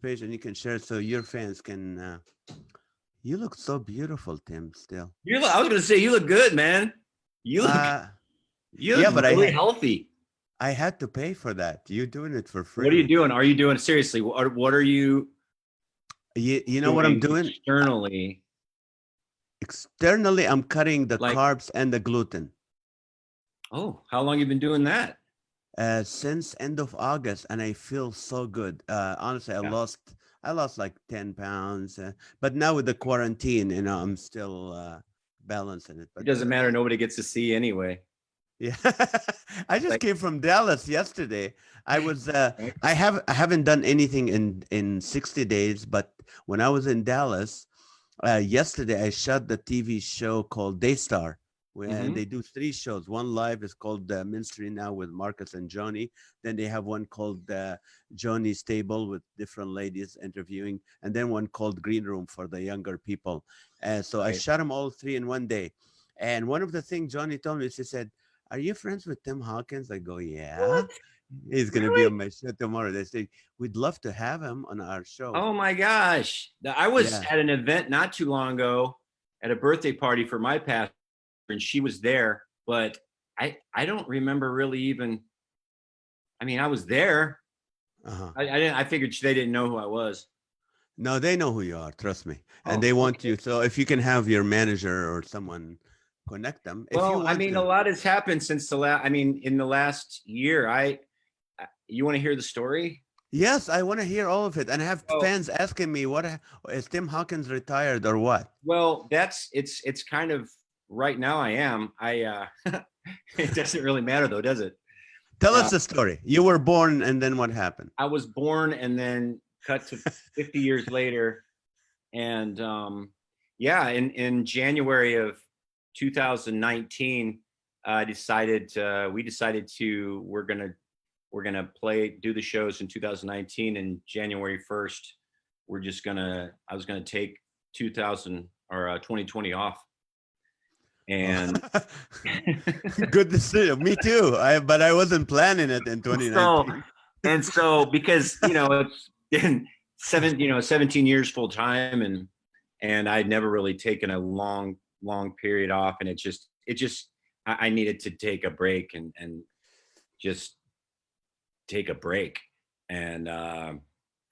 page and you can share it so your fans can. You look so beautiful, Tim. Still. I was gonna say you look good, man. You look Uh, you yeah, look but really healthy. I had to pay for that. You're doing it for What are you free. doing? Are you doing seriously? What are you You know what I'm doing doing? externally? Externally, I'm cutting the Like, carbs and the gluten. oh, how long you been doing that? Since end of August, and I feel so good. Honestly, Yeah, I lost like 10 pounds, but now with the quarantine, I'm still balancing it. it But doesn't matter. Nobody gets to see anyway. yeah, I just Like, came from Dallas yesterday. I was right? I haven't done anything in 60 days, but when I was in Dallas yesterday, I shot the TV show called Daystar, and Mm-hmm. they do three shows. One live is called Minstrel Now with Marcus and Johnny. Then they have one called Johnny's Table with different ladies interviewing, and then one called Green Room for the younger people. So I Right. shot them all three in one day. And one of the things Johnny told me, she said, "Are you friends with Tim Hawkins?" I go, "Yeah." What? He's gonna be Really? on my show tomorrow. They say we'd love to have him on our show. Oh my gosh. I was Yeah. at an event not too long ago at a birthday party for my pastor, and she was there, but I don't remember really even. I mean, I was there. Uh-huh. I didn't. I figured they didn't know who I was. No, they know who you are, trust me. And Oh, they want okay. you. So if you can have your manager or someone connect them, if you Well, I want mean, a to. lot has happened since the last. I mean, in the last year, you want to hear the story? Yes, I want to hear all of it. And I have Well, fans asking me, is Tim Hawkins retired or what? that's it's kind of right now. I am. It doesn't really matter though, does it? Tell Uh, us the story. You were born and then what happened? I was born and then cut to 50 years later, and yeah, in January of 2019, I decided we decided to we're gonna do the shows in 2019, and January 1st, I was gonna take 2000 or 2020 off, Oh, and good decision. Me too. But I wasn't planning it in so 2019. because it's been 17 years full time, and I'd never really taken a long period off, and I needed to take a break and just take a break, and I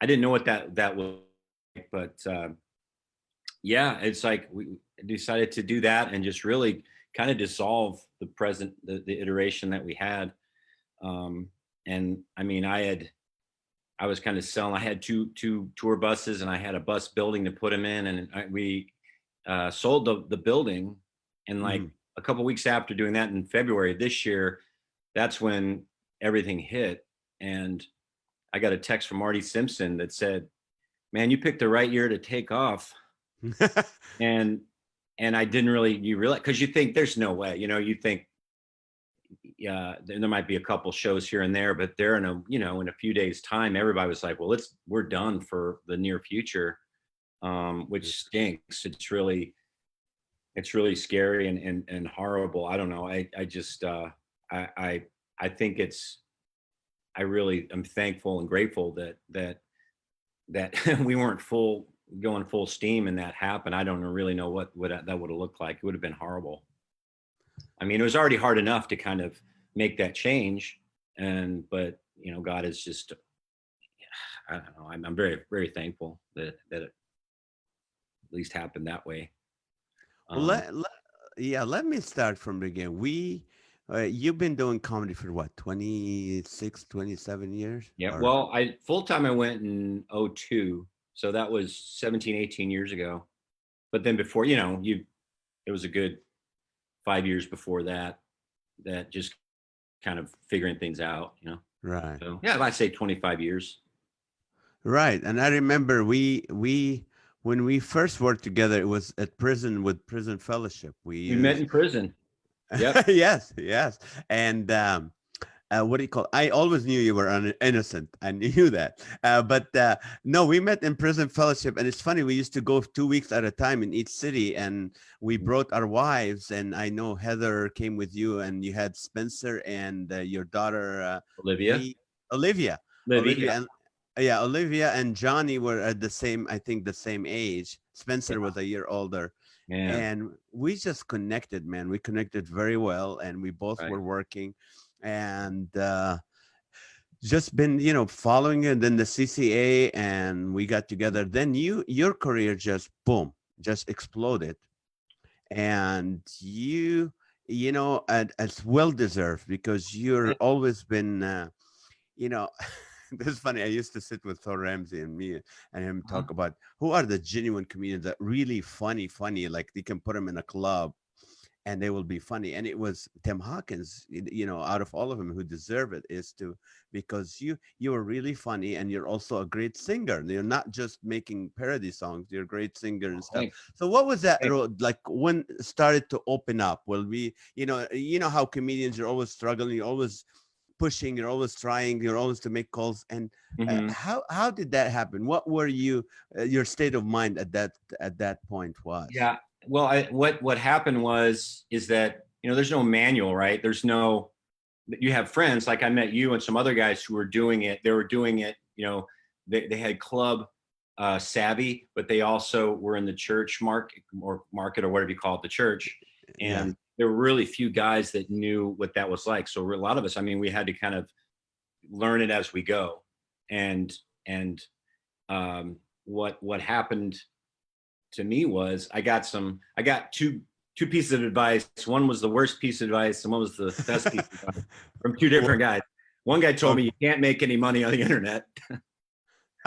didn't know what that was, but yeah, it's like we decided to do that and just really kind of dissolve the iteration that we had. Um, and I mean, I was kind of selling. I had two tour buses, and I had a bus building to put them in, and we sold the building. And like Mhm. a couple of weeks after doing that in February of this year, that's when everything hit, and I got a text from Marty Simpson that said, "Man, you picked the right year to take off." And I didn't really you realize because you think there's no way, you think yeah, there might be a couple shows here and there, but they're in a few days time, everybody was like, well, we're done for the near future, which stinks. It's really scary and horrible. I don't know. I just, I think I really am thankful and grateful that we weren't going full steam and that happened. I don't really know what that would have looked like. It would have been horrible. I mean, it was already hard enough to kind of make that change, but God is just, I don't know. I'm very very thankful that it at least happened that way. Well, Um, yeah, let me start from the beginning. You've been doing comedy for what, 26, 27 years? yeah. Or Well, I full time I went in '02, so that was 17, 18 years ago. But then before, it was a good 5 years before that just kind of figuring things out. right. So yeah, I'd say 25 years. Right. And I remember when we first worked together, it was at prison with Prison Fellowship. We We met used in prison. Yep. yes, yes. And what do you call? I always knew you were innocent. I knew that. But no, we met in Prison Fellowship, and it's funny. We used to go 2 weeks at a time in each city, and we brought our wives. And I know Heather came with you, and you had Spencer and your daughter Olivia. V Olivia, Livy. Olivia, Yep. yeah, Olivia and Johnny were at the same, I think, the same age. Spencer Yeah, was a year older, yeah, and we just connected, man. We connected very well, and we both right. were working, and just been, following it. Then the CCA, and we got together. Then your career just boom, just exploded, and and it's well deserved because you're always been, you know. This is funny. I used to sit with Thor Ramsey and me and him Uh-huh. talk about who are the genuine comedians that really funny, like they can put them in a club and they will be funny. And it was Tim Hawkins, out of all of them who deserve it is to, because you are really funny and you're also a great singer. You're not just making parody songs, you're a great singer and stuff. Thanks. So what was that Thanks. road like when it started to open up? Well, you know how comedians, you're always struggling, you're always pushing, you're always trying, you're always to make calls. And Mhm. how did that happen? What were your state of mind at that point was? Yeah. Well, what happened is that there's no manual, right? There's no. You have friends like I met you and some other guys who were doing it. They were doing it. They had club savvy, but they also were in the church market or whatever you call it, the church. Yeah. And there were really few guys that knew what that was like. So a lot of us, I mean, we had to kind of learn it as we go. And what happened to me was I got two pieces of advice. One was the worst piece of advice, and one was the best piece of advice from two Well, different guys. One guy told me you can't make any money on the internet.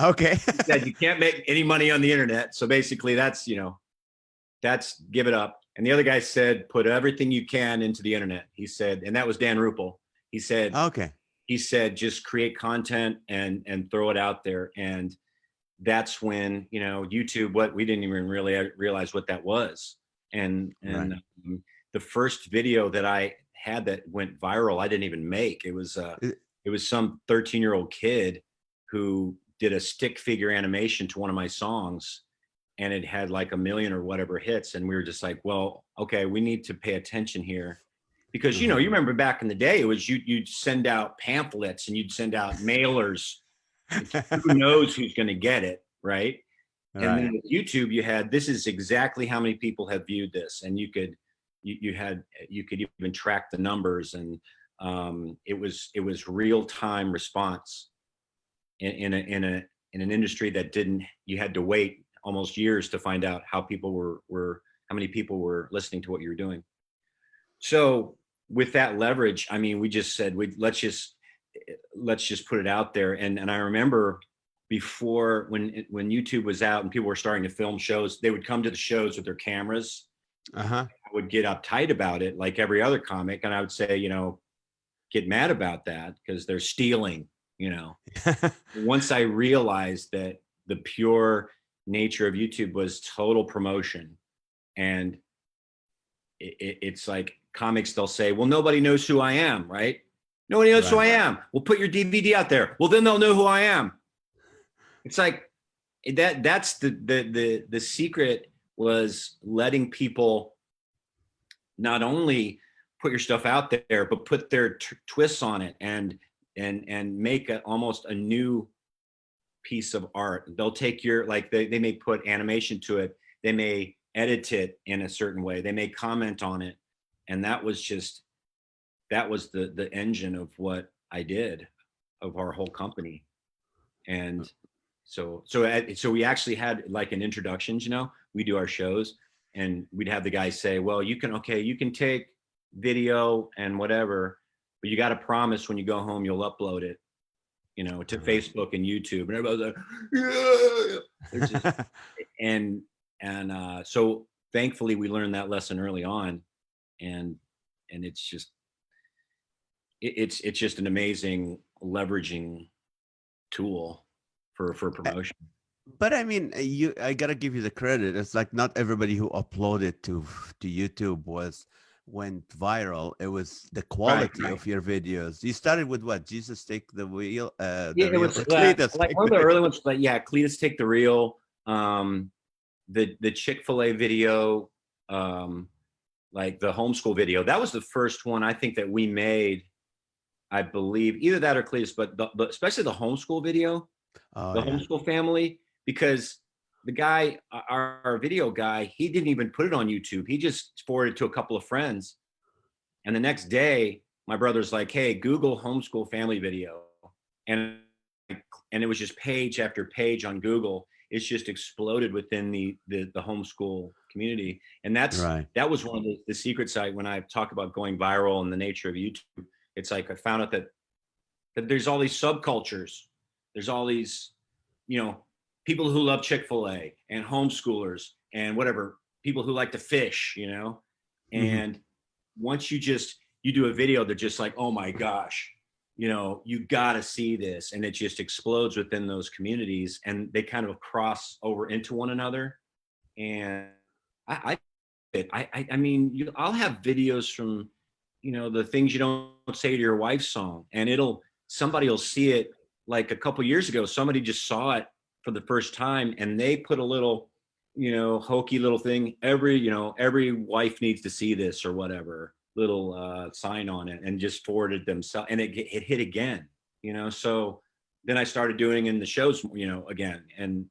okay. He said you can't make any money on the internet. So basically that's give it up. And the other guy said, put everything you can into the internet. He said, and that was Dan Rupel. He said, Okay. just create content and throw it out there. And that's when YouTube, what we didn't even really realize what that was. and Right. and the first video that I had that went viral, I didn't even make. Uh, It was some 13-year-old kid who did a stick figure animation to one of my songs, and it had like 1 million or whatever hits. And we were just like, well, okay, we need to pay attention here, because you uh-huh. remember back in the day, it was you'd send out pamphlets and you'd send out mailers. Who knows who's going to get it, right? And Right. then with YouTube, you had, this is exactly how many people have viewed this, and you could even track the numbers. And it was real time response in an industry that didn't. You had to wait almost years to find out how many people were listening to what you were doing. So with that leverage, I mean, we just said, let's just put it out there. And I remember before, when YouTube was out and people were starting to film shows, they would come to the shows with their cameras. Uh-huh. I would get uptight about it like every other comic, and I would say, get mad about that because they're stealing. Once I realized that the pure nature of YouTube was total promotion, and it's like comics, they'll say, well, nobody knows who I am, right? Nobody knows who I Right. am. We'll put your DVD out there. Well, then they'll know who I am. It's like that's the secret, was letting people not only put your stuff out there, but put their twists on it and make almost a new piece of art. They'll take your, like they may put animation to it. They may edit it in a certain way. They may comment on it. And that was the engine of what I did, of our whole company. And so we actually had like an introductions, we do our shows, and we'd have the guys say, well, you can take video and whatever, but you got to promise when you go home, you'll upload it, to Facebook and YouTube. And everybody's like, yeah. They're just, so thankfully we learned that lesson early on. And it's just, it's just an amazing leveraging tool for promotion. But I mean, I gotta give you the credit. It's like not everybody who uploaded to YouTube went viral. It was the quality Right. of your videos. You started with what? Jesus Take the Wheel, Yeah, the it real was Cletus like Take one of the the Wheel. early ones. But yeah, Cletus Take the Reel, the Chick-fil-A video, like the homeschool video. That was the first one I think that we made. I believe either that or Cletus, but especially the homeschool video. Oh the yeah. homeschool family, because the guy, our video guy, he didn't even put it on YouTube. He just forwarded it to a couple of friends. And the next day, my brother's like, "Hey, Google homeschool family video." And and it was just page after page on Google. It's just exploded within the homeschool community. And Right. that was one of the secret side when I talk about going viral and the nature of YouTube. It's like I found out that there's all these subcultures. There's all these, you know, people who love Chick-fil-A and homeschoolers and whatever, people who like to fish, you know. Hmm. And once you do a video, they're just like, oh my gosh, you know, you got to see this, and it just explodes within those communities, and they kind of cross over into one another. And I mean, I'll have videos from, you know, the things you don't say to your wife song, and somebody will see it. Like a couple years ago, somebody just saw it for the first time, and they put a little, you know, hokey little thing. Every wife needs to see this or whatever little sign on it, and just forwarded themselves, and it hit again. You know, so then I started doing in the shows, you know, again, and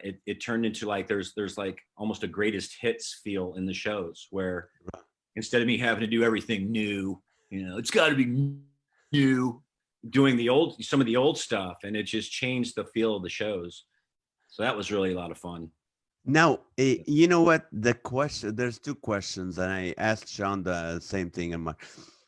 it turned into like there's like almost a greatest hits feel in the shows, where instead of me having to do everything new, you know, it's got to be new, doing some of the old stuff, and it just changed the feel of the shows. So that was really a lot of fun. Now, you know what? There's two questions, and I asked Sean the same thing.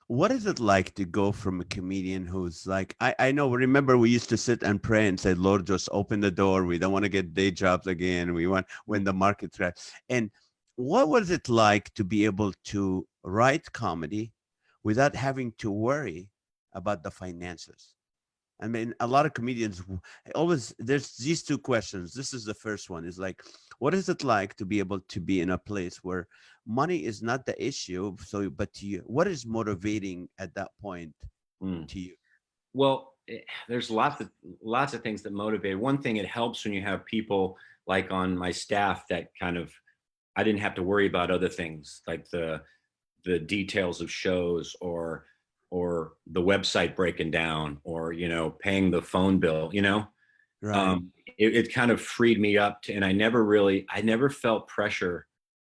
What is it like to go from a comedian who's like, I know, remember we used to sit and pray and say, Lord, just open the door. We don't want to get day jobs again. We want when the market's right. And what was it like to be able to write comedy without having to worry about the finances? I mean, a lot of comedians always, there's these two questions. This is the first one, is like, what is it like to be able to be in a place where money is not the issue? So, but to you, what is motivating at that point Mm. to you? Well, there's lots of things that motivate. One thing, it helps when you have people like on my staff that kind of, I didn't have to worry about other things like the details of shows, or the website breaking down, or, you know, paying the phone bill, you know. Right. It kind of freed me up to, and I never felt pressure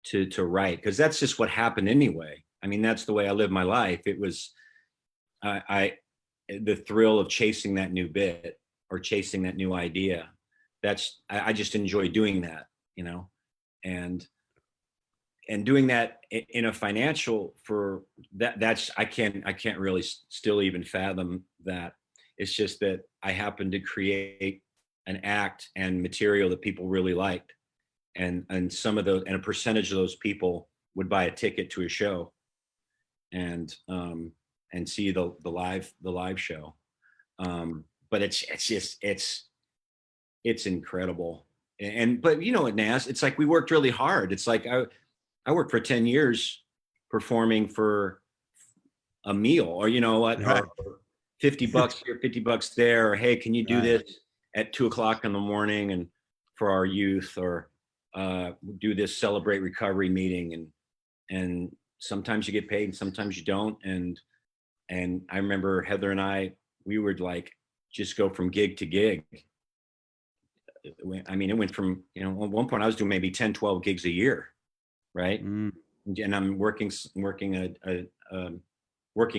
to write, because that's just what happened anyway. I mean, that's the way I lived my life. It was I the thrill of chasing that new bit or chasing that new idea. I just enjoy doing that, you know. and and doing that in a financial, for that's I can't really still even fathom that. It's just that I happened to create an act and material that people really liked, and some of those, and a percentage of those people would buy a ticket to a show, and see the live show. But it's incredible. And but you know what, Nas, it's like we worked really hard. It's like I worked for 10 years performing for a meal, or you know what, Right. or $50 here, $50 there, or hey, can you do Right. this at 2 o'clock in the morning and for our youth, or do this celebrate recovery meeting, and sometimes you get paid and sometimes you don't. And I remember Heather and we would like just go from gig to gig. I mean, it went from, you know, at one point I was doing maybe 10, 12 gigs a year, right? Mm, And I'm working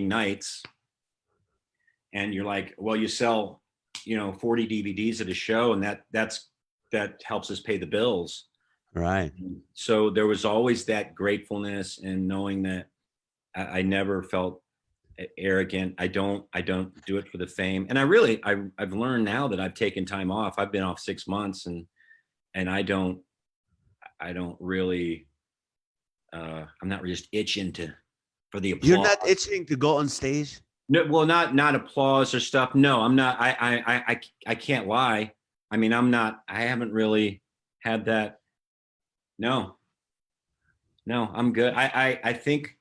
nights, and you're like, well, you sell, you know, 40 DVDs at a show, and that helps us pay the bills. right. So there was always that gratefulness, and knowing that I never felt arrogant. I don't do it for the fame. And I've learned now that I've taken time off. I've been off 6 months, and I don't really, I'm not just itching for the You're applause. not itching to go on stage? No, well, not applause or stuff. No, I'm not. I can't lie. I mean, I'm not. I haven't really had that. No, no, I'm good. I think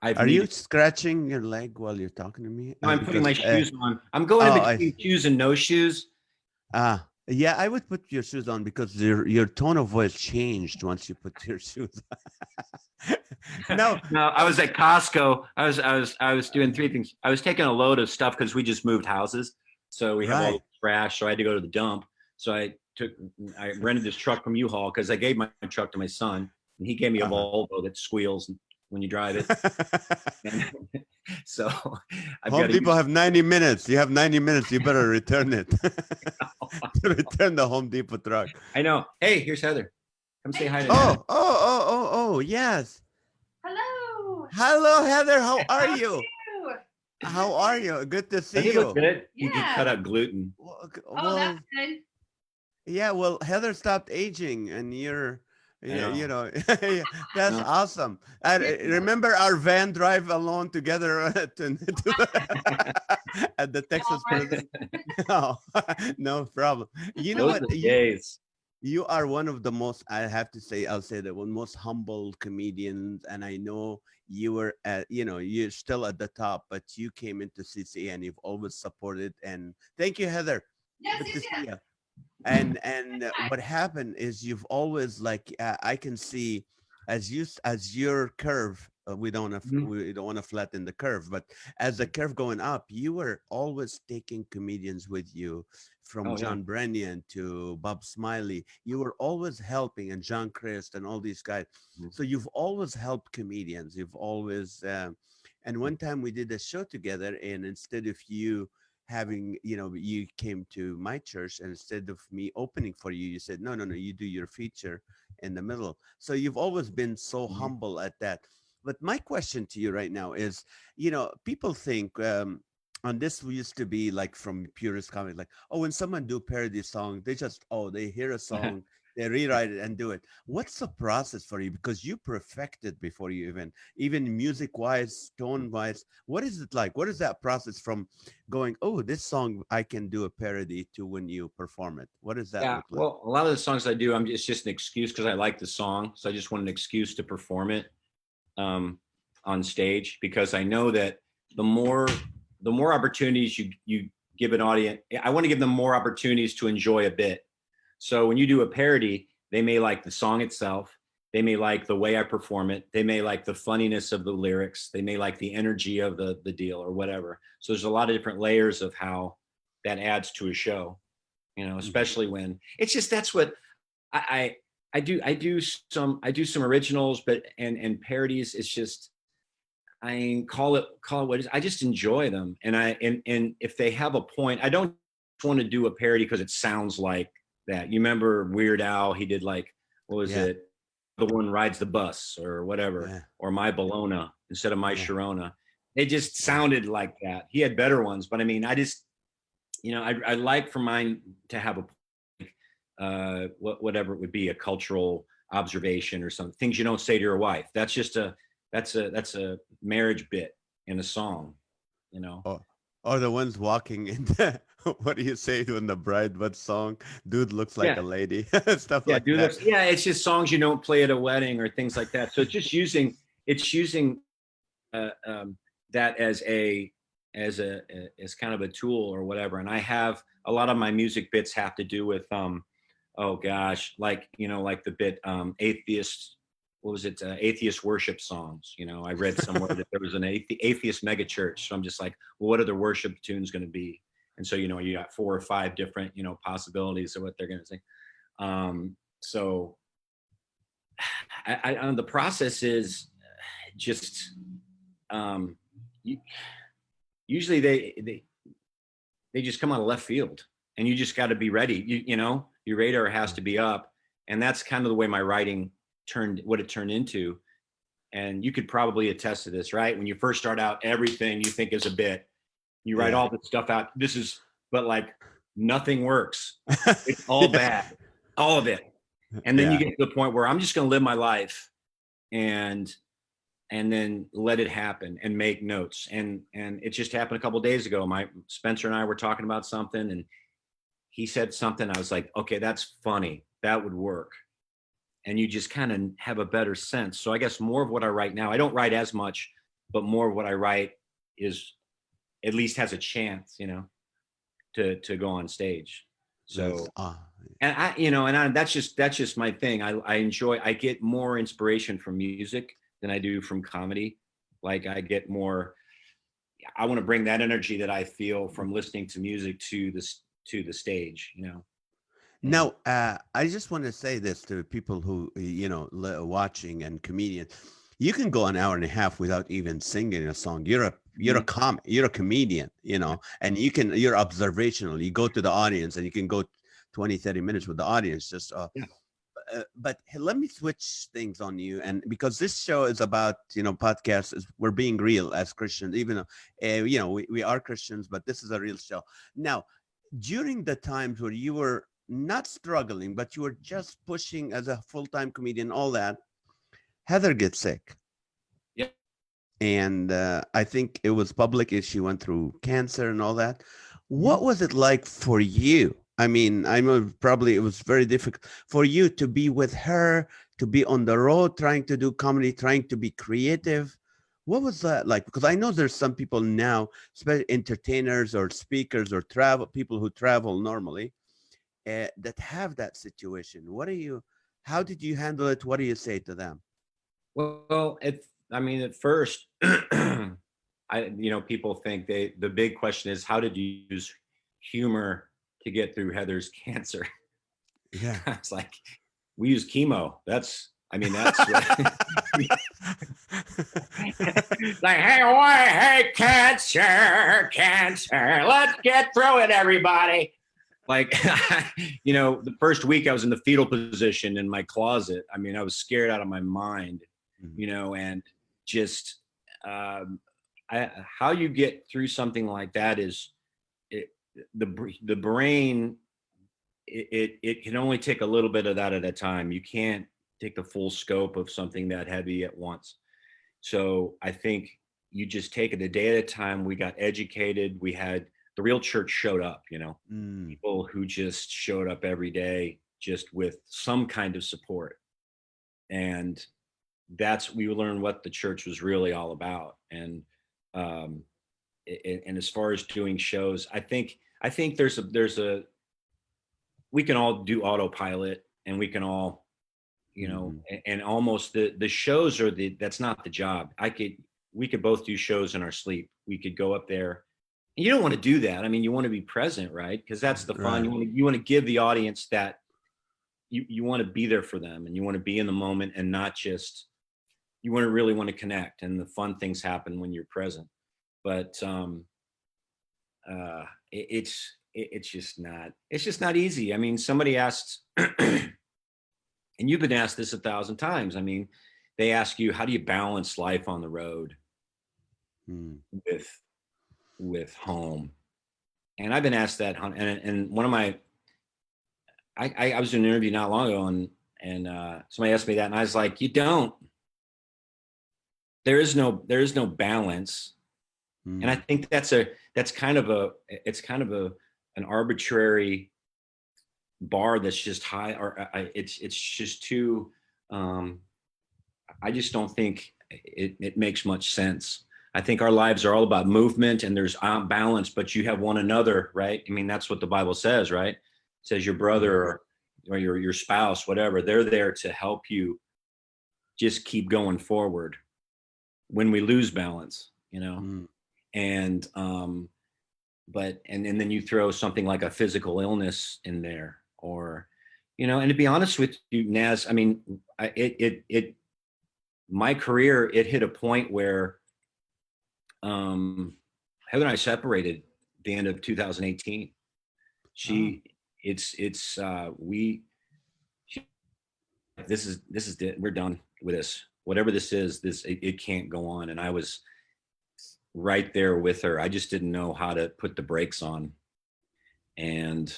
I've Are you needed. scratching your leg while you're talking to me? No, I'm putting my Because, shoes on. I'm going in oh, between shoes and no shoes. yeah, I would put your shoes on because your tone of voice changed once you put your shoes on. No, No, I was at Costco. I was doing three things. I was taking a load of stuff because we just moved houses, so we have all right. the crashed, so I had to go to the dump. So I rented this truck from U-Haul because I gave my truck to my son, and he gave me a Uh-huh. Volvo that squeals when you drive it. And so I've got Home to Depot use. have 90 minutes. You have 90 minutes. You better return it. Return the Home Depot truck. I know. Hey, here's Heather. Come say hi to Nana. Oh, yes. Hello. Hello, Heather. How are How are you? you? How are you? Good to Does see he look you. good? He Yeah. cut out gluten. Well, Oh, that's good. yeah, well, Heather stopped aging, and I know. you know, that's No. awesome. I remember our van drive alone together at the Texas right. prison. Oh, no problem. You know Those what? are the days. You are one of the most, I have to say, I'll say that one most humble comedians. And I know you were at, you're still at the top, but you came into CC and you've always supported. And thank you, Heather. Yes, Good to yes, see yes. you. And what happened is you've always like I can see as your curve. Mhm. We don't want to flatten the curve, but as the curve going up, you were always taking comedians with you, from Oh yeah. John Brennan to Bob Smiley. You were always helping, and John Christ and all these guys. Mhm. So you've always helped comedians. You've always. And one time we did a show together, and instead of you having, you came to my church, and instead of me opening for you, you said, no, you do your feature in the middle. So you've always been so Mhm. humble at that. But my question to you right now is, people think, and this used to be like from purist comedy, like, oh, when someone do parody song, they just, oh, they hear a song, they rewrite it and do it. What's the process for you? Because you perfected before you even music wise, tone wise. What is it like? What is that process from going, oh, this song I can do a parody, to when you perform it? What does that Yeah. look like? Well, a lot of the songs I do, it's just an excuse because I like the song, so I just want an excuse to perform it um, on stage because I know that the more the more opportunities you give an audience, I want to give them more opportunities to enjoy a bit. So when you do a parody, they may like the song itself. They may like the way I perform it. They may like the funniness of the lyrics. They may like the energy of the deal or whatever. So there's a lot of different layers of how that adds to a show, Mhm. especially when it's just that's what I do some originals, but and parodies. It's just call it what it is. I just enjoy them, and if they have a point, I don't want to do a parody because it sounds like that. You remember Weird Al? He did like what was Yeah, it? The one rides the bus or whatever, yeah, or My Bologna instead of My yeah, Sharona. They just yeah. sounded like that. He had better ones, but I mean, I just I like for mine to have a whatever it would be, a cultural observation or some things you don't say to your wife. That's a marriage bit in a song, you know. Or, or the ones walking in what do you say when the bride, what song? Dude looks like a Yeah, lady, stuff yeah, like do that. this. Yeah, it's just songs you don't play at a wedding or things like that. So it's using uh, um, that as kind of a tool or whatever. And I have a lot of my music bits have to do with oh gosh, like like the bit atheist. What was it? Atheist worship songs. I read somewhere that there was an atheist mega church. So I'm just like, well, what are the worship tunes going to be? And so you got 4 or 5 different possibilities of what they're going to sing. So the process is just um, usually they just come out of left field, and you just got to be ready. Your radar has to be up, and that's kind of the way my writing turned into. And you could probably attest to this, right? When you first start out, everything you think is a bit, you write Yeah. all this stuff out. But like nothing works. It's all Yeah. bad, all of it. And then you Yeah. get to the point where I'm just going to live my life and then let it happen and make notes. And it just happened a couple of days ago. My Spencer and I were talking about something, and he said something. I was like, okay, that's funny. That would work. And you just kind of have a better sense. So I guess more of what I write now, I don't write as much, but more of what I write is at least has a chance, to go on stage. That's So and that's just my thing. I get more inspiration from music than I do from comedy. Like I want to bring that energy that I feel from listening to music to this to the stage, you know. Now, I just want to say this to people who, watching and comedian. You can go an hour and a half without even singing a song. You're a comedian, and you're observational. You go to the audience and you can go 20, 30 minutes with the audience. Yeah. But let me switch things on you. And because this show is about, podcasts, we're being real as Christians, even though, we are Christians, but this is a real show. Now, during the times where you were not struggling, but you were just pushing as a full-time comedian, all that, Heather gets sick. Yeah. And I think it was public as she went through cancer and all that. What was it like for you? I mean, I know probably it was very difficult for you to be with her, to be on the road, trying to do comedy, trying to be creative. What was that like? Because I know there's some people now, especially entertainers or speakers or people who travel normally, that have that situation. How did you handle it? What do you say to them? Well, at first, people think the big question is, how did you use humor to get through Heather's cancer? Yeah. It's like, we use chemo. That's what, like, hey, cancer, let's get through it, everybody. Like, the first week I was in the fetal position in my closet. I mean, I was scared out of my mind, and just how you get through something like that is the brain. It can only take a little bit of that at a time. You can't take the full scope of something that heavy at once. So I think you just take it a day at a time. We got educated. We had the real church showed up, people who just showed up every day, just with some kind of support. And we learned what the church was really all about. And as far as doing shows, I think we can all do autopilot, and we can all, and almost the shows that's not the job. We could both do shows in our sleep. We could go up there. And you don't want to do that. I mean, you want to be present, right? Because that's the fun. Right. You want to give the audience that you want to be there for them, and you want to be in the moment, and not just, you want to really want to connect, and the fun things happen when you're present. But it's just not easy. I mean, somebody asked, and you've been asked this 1,000 times. I mean, they ask you, how do you balance life on the road with home? And I've been asked that, and one of my, I was in an interview not long ago, and somebody asked me that, and I was like, there is no balance. And I think that's kind of an arbitrary bar that's just high, or it's just too, I just don't think it makes much sense. I think our lives are all about movement, and there's balance, but you have one another, right? I mean, that's what the Bible says, right? It says your brother or your spouse, whatever, they're there to help you just keep going forward when we lose balance, and but then you throw something like a physical illness in there, or and to be honest with you, Naz, I mean, my career, it hit a point where Heather and I separated the end of 2018. We're done with this. Whatever this is, it can't go on. And I was right there with her. I just didn't know how to put the brakes on. And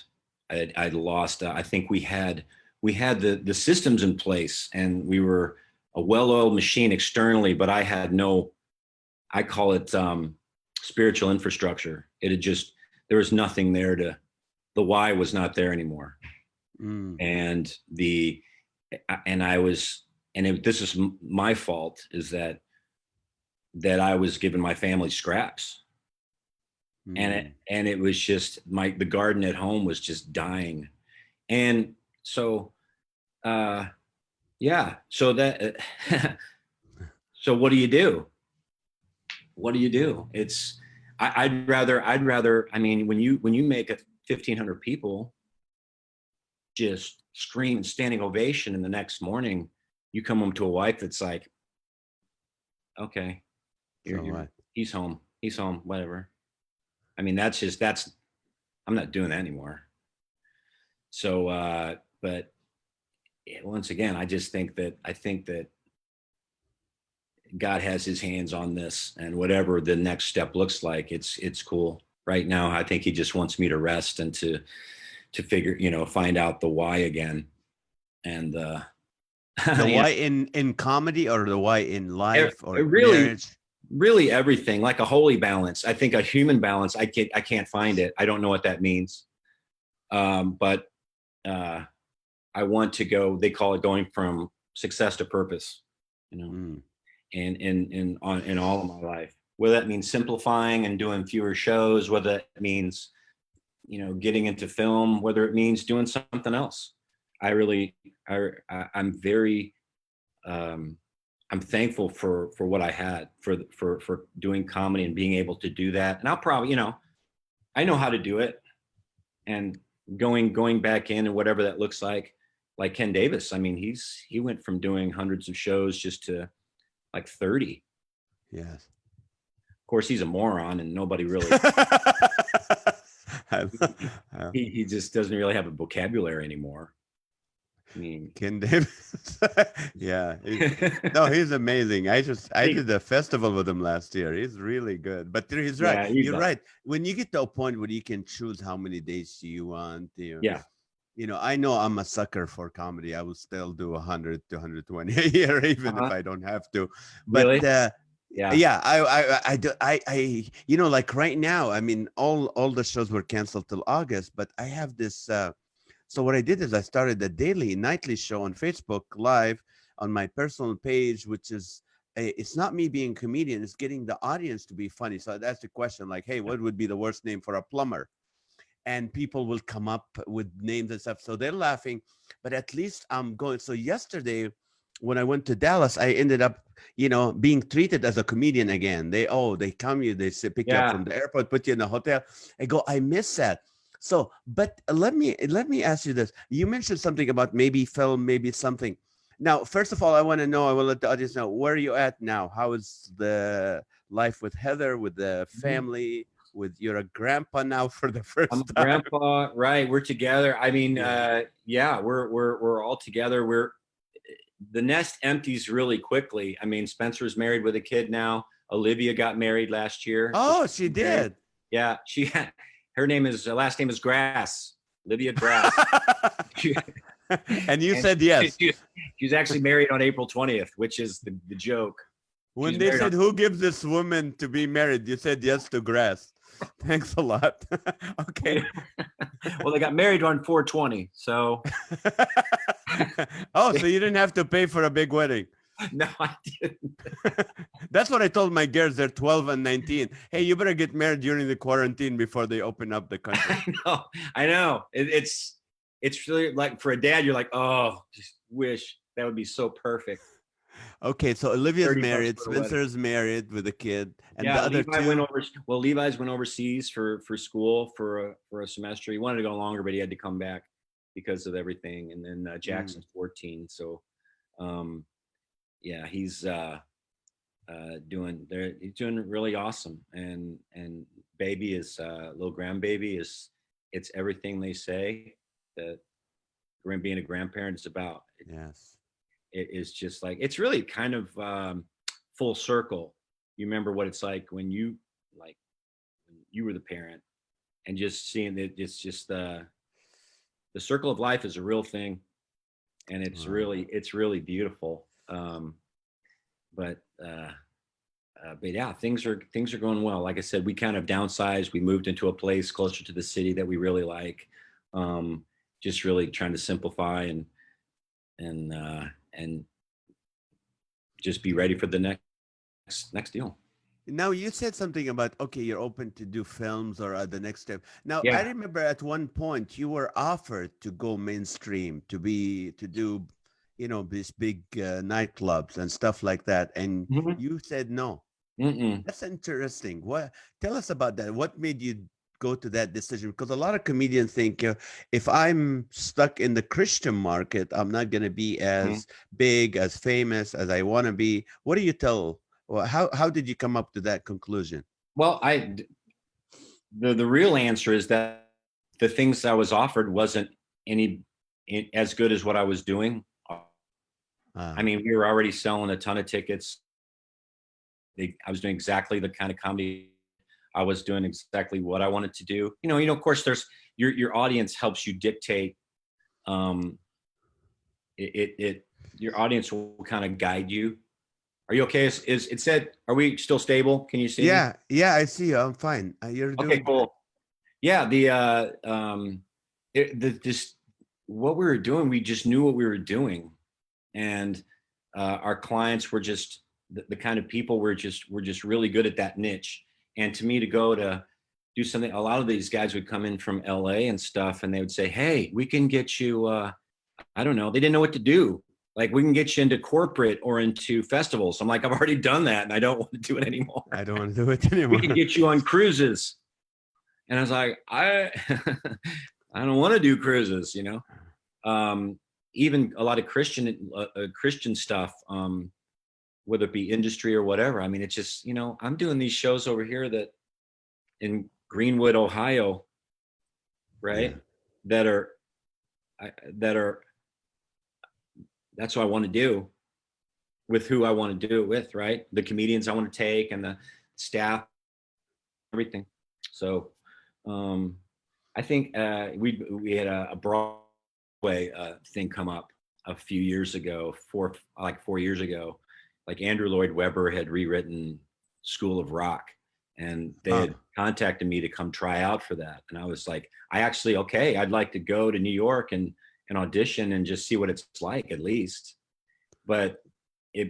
I'd lost, I think we had the systems in place, and we were a well-oiled machine externally, but I had I call it spiritual infrastructure. There was nothing there the why was not there anymore. And this is my fault, is that I was giving my family scraps. And it was just the garden at home was just dying. And so, so that, so what do you do? I'd rather, I mean, when you make 1,500 people just scream and standing ovation. And the next morning you come home to a wife that's like, okay, he's home, whatever. I mean, I'm not doing that anymore. So, but once again, I think that God has his hands on this, and whatever the next step looks like, it's cool. Right now, I think he just wants me to rest and to figure, find out the why again. And the why in comedy, or the why in life, or really, marriage? Really everything, like a holy balance. I think a human balance, I can't find it. I don't know what that means. But I want to go, they call it going from success to purpose, in all of my life, whether that means simplifying and doing fewer shows, whether that means, getting into film, whether it means doing something else. I'm very, I'm thankful for what I had for doing comedy and being able to do that. And I'll probably, I know how to do it, and going back in and whatever that looks like Ken Davis. I mean, he went from doing hundreds of shows just to like 30. Yes. Of course, he's a moron, and nobody really, he just doesn't really have a vocabulary anymore. I mean, Ken Davis. Yeah. He's amazing. I did a festival with him last year. He's really good. But he's right. Yeah, You're right. When you get to a point where you can choose how many days you want, yeah. I know I'm a sucker for comedy. I will still do 100 to 120 a year, even if I don't have to. But really? Yeah, I do. Like right now, I mean, all the shows were canceled till August, but I have this. So what I did is I started a nightly show on Facebook Live on my personal page, which is it's not me being a comedian; it's getting the audience to be funny. So I'd ask the question like, "Hey, what would be the worst name for a plumber?" And people will come up with names and stuff. So they're laughing, but at least I'm going. So yesterday, when I went to Dallas, I ended up, being treated as a comedian again. They come you, they pick you up from the airport, put you in a hotel. I go, I miss that. So, but let me ask you this. You mentioned something about maybe film, maybe something. Now, first of all, I want to let the audience know, where are you at now? How is the life with Heather, with the family? You're a grandpa now for the first time. I'm a grandpa, right? We're together. I mean, we're all together. The nest empties really quickly. I mean, Spencer's married with a kid now. Olivia got married last year. Oh, she did. Yeah, her last name is Grass. Olivia Grass. And you said yes. She's actually married on April 20th, which is the joke. When they said, who gives this woman to be married? You said yes to Grass. Thanks a lot. Okay. Well, they got married on 4/20, so. Oh, so you didn't have to pay for a big wedding. No, I didn't. That's what I told my girls. They're 12 and 19. Hey, you better get married during the quarantine before they open up the country. I know. It's really like, for a dad, you're like, oh, just wish that would be so perfect. Okay, so Olivia's married, Spencer's married with a kid, and the other Levi's went overseas for school for a semester. He wanted to go longer, but he had to come back because of everything. And then Jackson's 14, so he's doing really awesome. And baby is little grandbaby it's everything they say that being a grandparent is about. Yes. It is just like, it's really kind of full circle. You remember what it's like when you were the parent, and just seeing that it's just the circle of life is a real thing, and it's really beautiful. But yeah, things are going well. Like I said, we kind of downsized. We moved into a place closer to the city that we really like. Just really trying to simplify and just be ready for the next deal. Now, you said something about, okay, you're open to do films or the next step. Now, I remember at one point you were offered to go mainstream, to do, these big nightclubs and stuff like that. And you said no. Mm-mm. That's interesting. Tell us about that. What made you go to that decision? Because a lot of comedians think, if I'm stuck in the Christian market, I'm not going to be Mhm. as big, as famous as I want to be. What do you tell? Well, how did you come up to that conclusion? Well, the real answer is that the things I was offered wasn't any as good as what I was doing. I Uh, mean, we were already selling a ton of tickets. I was doing exactly the kind of comedy. I was doing exactly what I wanted to do. Of course, there's your audience helps you dictate. Um, your audience will kind of guide you. Are you okay? Is it said? Are we still stable? Can you see me? yeah, yeah, I see you. I'm fine. You're Okay, doing good. cool. Yeah, this what we were doing, we just knew what we were doing, and our clients were just the kind of people we're just really good at that niche. And to me, to go to do something, a lot of these guys would come in from LA and stuff, and they would say, "Hey, we can get you." I don't know. They didn't know what to do. Like, we can get you into corporate or into festivals. I'm like, I've already done that, and I don't want to do it anymore. I don't want to do it We can anymore. get you on cruises. And I was like, I don't want to do cruises. Um, Even a lot of Christian stuff, whether it be industry or whatever. I mean, it's just, I'm doing these shows over here that in Greenwood, Ohio, Yeah, right? That are that are that's what I want to do with who I want to do it with, right? The comedians I want to take and the staff, everything. So um I think we had a Broadway thing come up a few years ago, 4 years ago. Like, Andrew Lloyd Webber had rewritten School of Rock, and they uh, had contacted me to come try out for that. And I was like, okay, I'd like to go to New York and audition and just see what it's like at least. But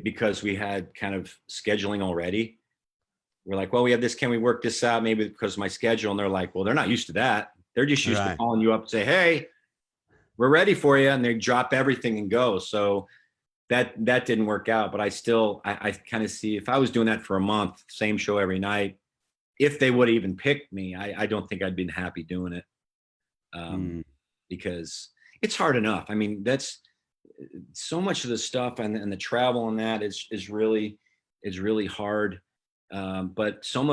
because we had kind of scheduling already, we're like, well, we have this. Can we work this out? Maybe because of my schedule. And they're like, well, they're not used to that. They're just used to right. calling you up and say, hey, we're ready for you. And they drop everything and go. So that didn't work out. But I kind of see, if I was doing that for a month, same show every night, if they would have even picked me, I don't think I'd been happy doing it. Mm, Because it's hard enough. I mean, that's so much of the stuff, and the travel and that is really hard. But so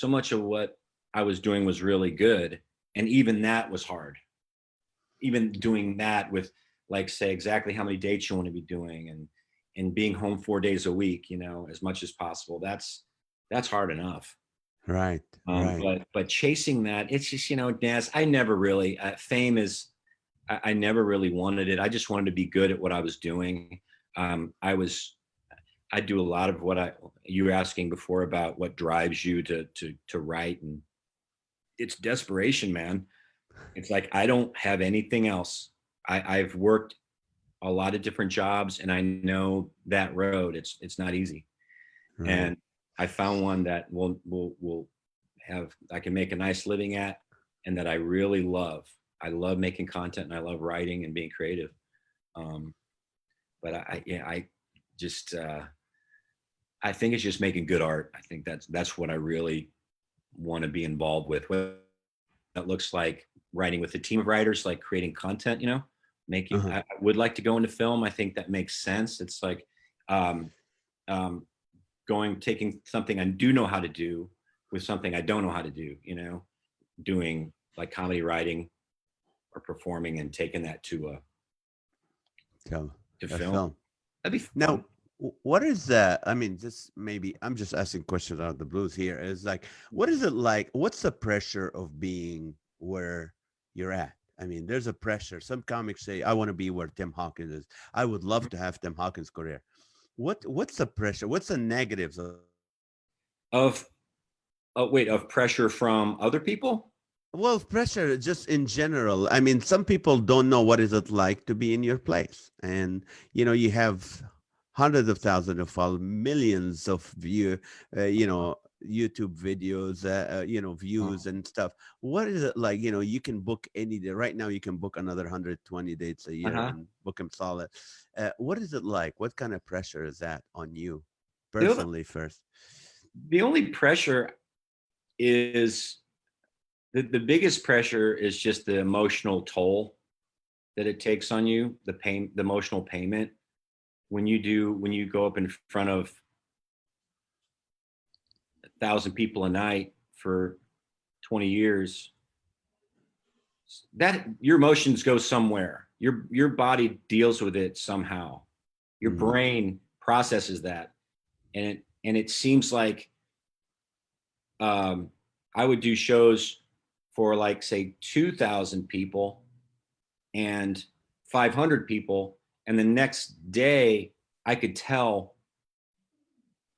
much of what I was doing was really good, and even that was hard. Even doing that with, like, say exactly how many dates you want to be doing, and being home 4 days a week, as much as possible. That's hard enough. right, right. But chasing that, it's just, Naz, I never really fame is. I never really wanted it. I just wanted to be good at what I was doing. I do a lot of what you were asking before about what drives you to write, and it's desperation, man. It's like, I don't have anything else. I've worked a lot of different jobs, and I know that road. It's not easy, Right. and I found one that will have I can make a nice living at, and that I really love. I love making content, and I love writing and being creative. Um, but I just I think it's just making good art. I think that's what I really want to be involved with. What that looks like, writing with a team of writers, like creating content. Making. Uh-huh. I would like to go into film. I think that makes sense. It's like um, um, taking something I do know how to do with something I don't know how to do. Doing like comedy writing or performing, and taking that Tell to a film. film. That'd be Now, fun. what is that? I mean, this maybe I'm just asking questions out of the blues here. Is like, what is it like? What's the pressure of being where you're at? I mean, there's a pressure. Some comics say, I want to be where Tim Hawkins is. I would love to have Tim Hawkins' career. What's the pressure? What's the negatives of Of wait, of pressure from other people? well, pressure just in general. I mean, some people don't know what is it like to be in your place. And you have hundreds of thousands of followers, millions of YouTube videos, views and stuff. What is it like? You can book any day. Right now you can book another 120 dates a year Uh-huh. and book them solid. What is it like? What kind of pressure is that on you The other, personally first? the only pressure is The biggest pressure is just the emotional toll that it takes on you, the pain, the emotional payment when you go up in front of 1,000 people a night for 20 years. That your emotions go somewhere. Your body deals with it somehow. Your brain processes that, and it seems like I would do shows for like say 2,000 people and 500 people, and the next day I could tell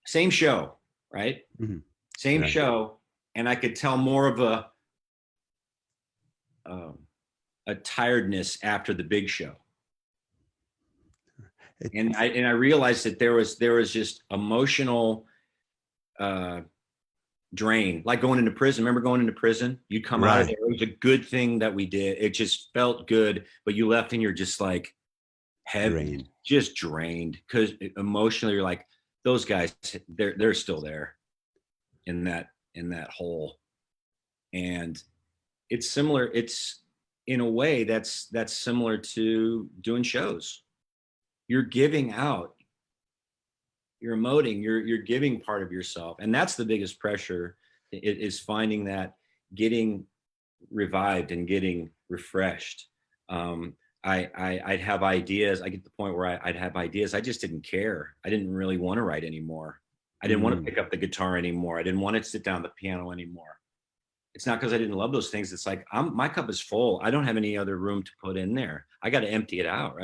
same show, right? Same Right. show, and I could tell more of a tiredness after the big show. And I realized that there was just emotional drain, like going into prison. Remember going into prison? You'd come out of there. It was a good thing that we did. It just felt good, but you left and you're just like heavy, just drained, because emotionally you're like, those guys, they're still there in that hole. And it's similar. It's in a way that's similar to doing shows. You're giving out, you're emoting, you're giving part of yourself. And that's the biggest pressure, is finding that, getting revived and getting refreshed. I'd have ideas. I get to the point where I'd have ideas. I just didn't care. I didn't really want to write anymore. I didn't want to pick up the guitar anymore. I didn't want to sit down at the piano anymore. It's not because I didn't love those things. It's like, my cup is full. I don't have any other room to put in there. I got to empty it out.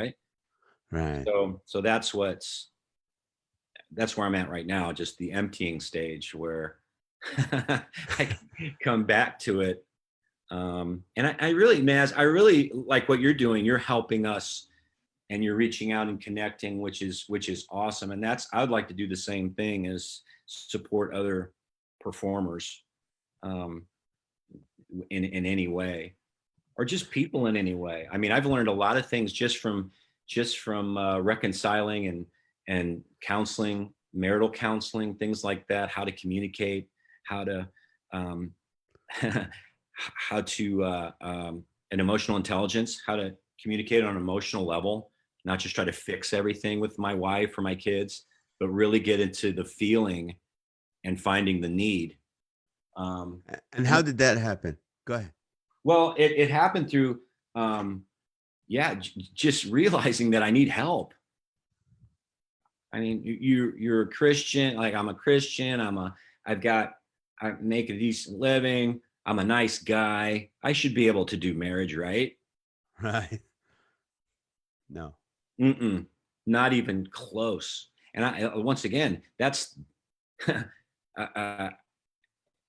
Right. So that's where I'm at right now. Just the emptying stage where I can come back to it. And I really, Naz, I really like what you're doing. You're helping us and you're reaching out and connecting, which is awesome. And I would like to do the same thing, as support other performers in any way, or just people in any way. I mean, I've learned a lot of things just from reconciling and counseling, marital counseling, things like that, how to communicate, how to an emotional intelligence, how to communicate on an emotional level, not just try to fix everything with my wife or my kids, but really get into the feeling and finding the need. And how did that happen? Go ahead. Well, it happened through, just realizing that I need help. I mean, you're a Christian, like I'm a Christian. I make a decent living. I'm a nice guy. I should be able to do marriage, right? Right. No. Not even close. And once again, that's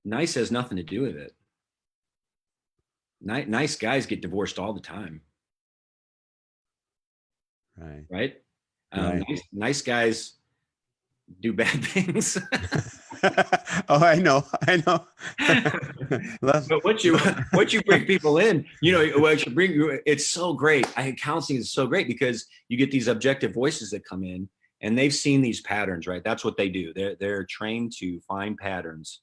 nice has nothing to do with it. Nice guys get divorced all the time. Right. Nice guys do bad things. Oh, I know. But what you bring people in, what you bring, it's so great. Counseling is so great because you get these objective voices that come in and they've seen these patterns, right? That's what they do. They're trained to find patterns.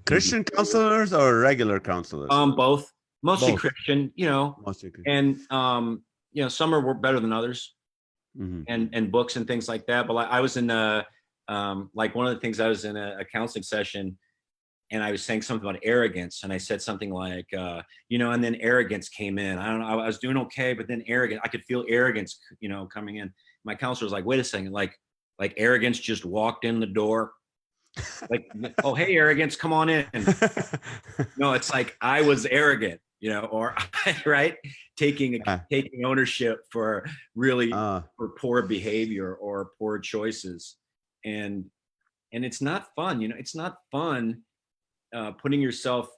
Christian counselors or regular counselors? Both. Mostly Both. Christian, Mostly Christian. And some are better than others, and books and things like that. But I was in like one of the things, I was in a counseling session and I was saying something about arrogance. And I said something like, and then arrogance came in. I don't know, I was doing okay, but then I could feel arrogance, coming in. My counselor was like, wait a second, like arrogance just walked in the door. Like, oh, hey, arrogance, come on in. No, it's like I was arrogant, or right, taking ownership for really for poor behavior or poor choices, and it's not fun. It's not fun putting yourself,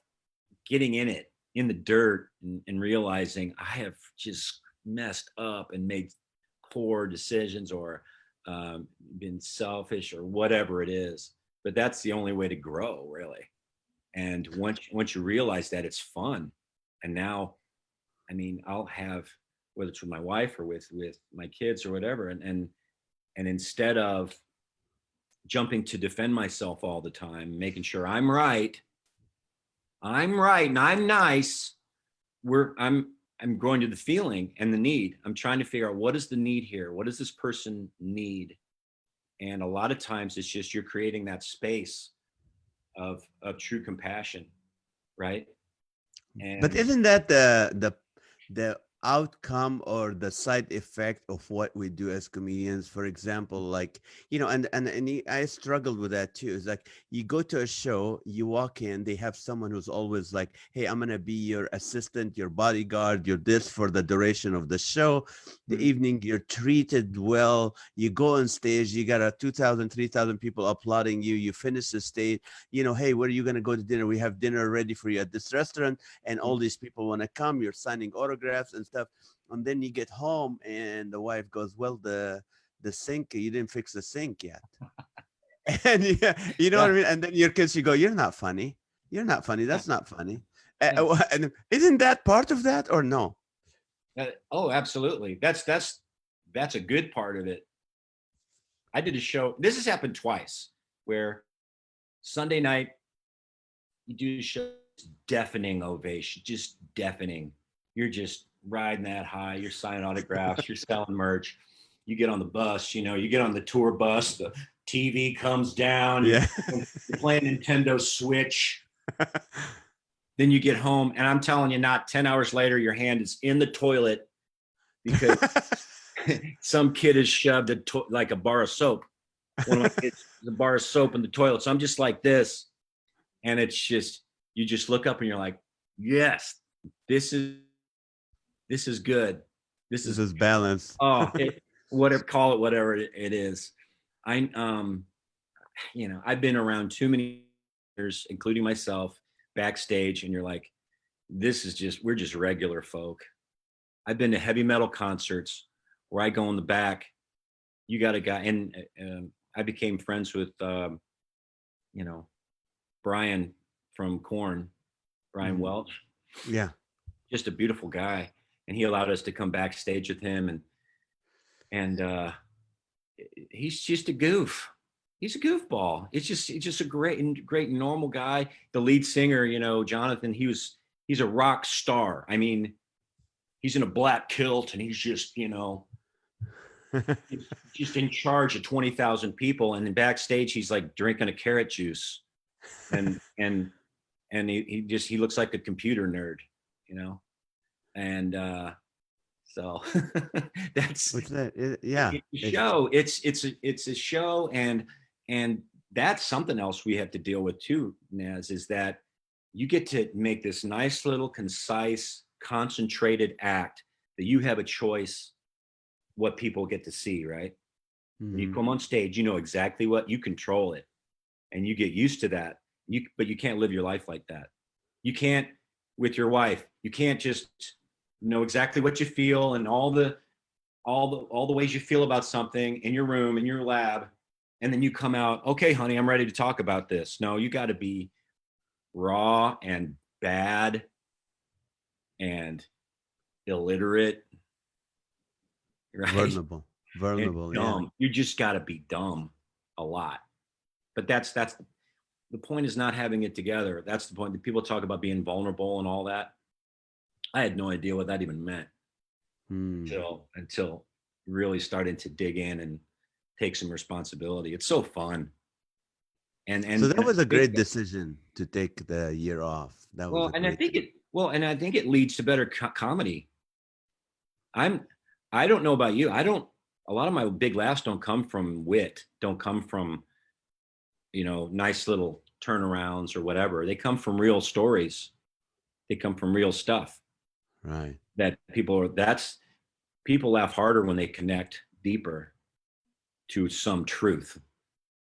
getting in the dirt and realizing I have just messed up and made poor decisions or been selfish or whatever it is. But that's the only way to grow, really. And once you realize that, it's fun. And now, I mean, I'll have, whether it's with my wife or with my kids or whatever, and instead of jumping to defend myself all the time, making sure I'm right, I'm right and I'm nice. I'm going to the feeling and the need. I'm trying to figure out what is the need here? What does this person need? And a lot of times it's just you're creating that space of true compassion, right? But And isn't that the outcome or the side effect of what we do as comedians? For example, like, you know, I struggled with that too. It's like you go to a show, you walk in, they have someone who's always like, hey, I'm gonna be your assistant, your bodyguard, you're this for the duration of the show. The evening you're treated well, you go on stage, you got a 2,000, 3,000 people applauding you, you finish the stage, you know, hey, where are you gonna go to dinner? We have dinner ready for you at this restaurant, and all these people want to come, you're signing autographs and stuff, and then you get home and the wife goes, well, the sink, you didn't fix the sink yet. And yeah, you know what I mean, and then your kids, you go, you're not funny, you're not funny, that's not funny. And isn't that part of that or no? oh, absolutely. That's a good part of it. I did a show. This has happened twice where Sunday night you do a show, deafening ovation, just deafening. You're just riding that high. You're signing autographs. You're selling merch. You get on the bus. You know, you get on the tour bus. The TV comes down. Yeah. You're playing Nintendo Switch. Then you get home, and I'm telling you, not 10 hours later, your hand is in the toilet because some kid has shoved like a bar of soap. One of my kids, a bar of soap in the toilet. So I'm just like this. And it's just, you just look up and you're like, yes, this is good. This is balance. Oh, call it whatever it is. I, you know, I've been around too many years, including myself, backstage, and you're like, we're just regular folk. I've been to heavy metal concerts where I go in the back, you got a guy, and I became friends with, you know, Brian from Korn, Brian Welch. Yeah. Just a beautiful guy. And he allowed us to come backstage with him. And he's just a goof. He's a goofball. It's just a great normal guy. The lead singer, you know, Jonathan, he's a rock star. I mean, he's in a black kilt and he's just, you know, just in charge of 20,000 people. And then backstage, he's like drinking a carrot juice. And he looks like a computer nerd, you know, and so that's what's that? Yeah, it's a show. It's a show, and that's something else we have to deal with too, Naz, is that you get to make this nice little concise, concentrated act that you have a choice what people get to see, right? When you come on stage, you know exactly what you control it, and you get used to that. But you can't live your life like that. You can't with your wife. You can't just know exactly what you feel and all the ways you feel about something in your room, in your lab, and then you come out, okay, honey, I'm ready to talk about this. No, you got to be raw and bad and illiterate, right? Vulnerable, and dumb. Yeah. You just got to be dumb a lot. But that's the point, is not having it together. That's the point. That people talk about being vulnerable and all that. I had no idea what that even meant until really starting to dig in and take some responsibility. It's so fun. And so that was a great decision to take the year off. That was I think it leads to better comedy. I don't know about you. A lot of my big laughs don't come from wit, don't come from, you know, nice little turnarounds or whatever. They come from real stories. They come from real stuff. Right. That people laugh harder when they connect deeper to some truth.